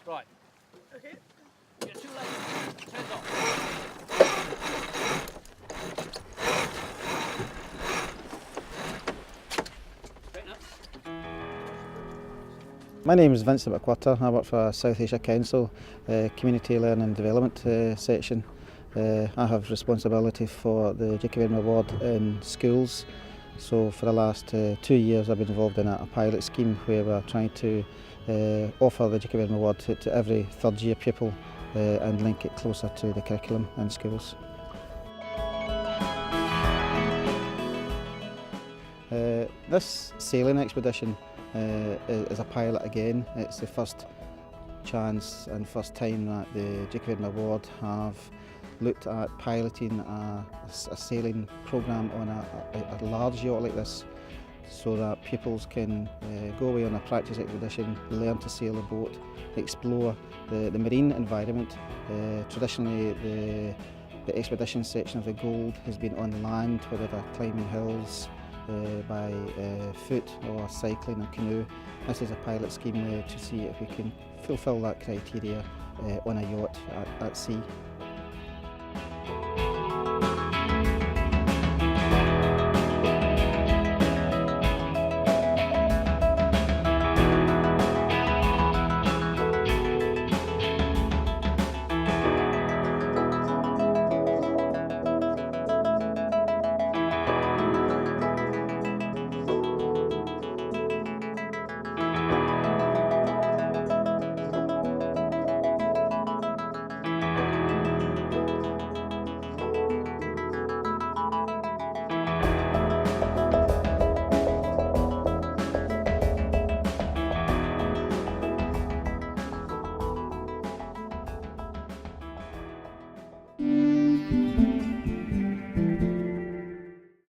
Right. Okay. Get 2 legs. Turns off. Straighten up. My name is Vincent McQuarter. I work for South Asia Council, Community Learning and Development section. I have responsibility for the Duke of Edinburgh Award in schools. So for the last 2 years I've been involved in a pilot scheme where we're trying to offer the Duke of Edinburgh Award to every third year pupil and link it closer to the curriculum in schools. This sailing expedition is a pilot again. It's the first chance and first time that the Duke of Edinburgh Award have looked at piloting a sailing programme on a large yacht like this, so that pupils can go away on a practice expedition, learn to sail a boat, explore the marine environment. Traditionally the expedition section of the Gold has been on land, whether they're climbing hills by foot or cycling or canoe. This is a pilot scheme to see if we can fulfil that criteria on a yacht at sea.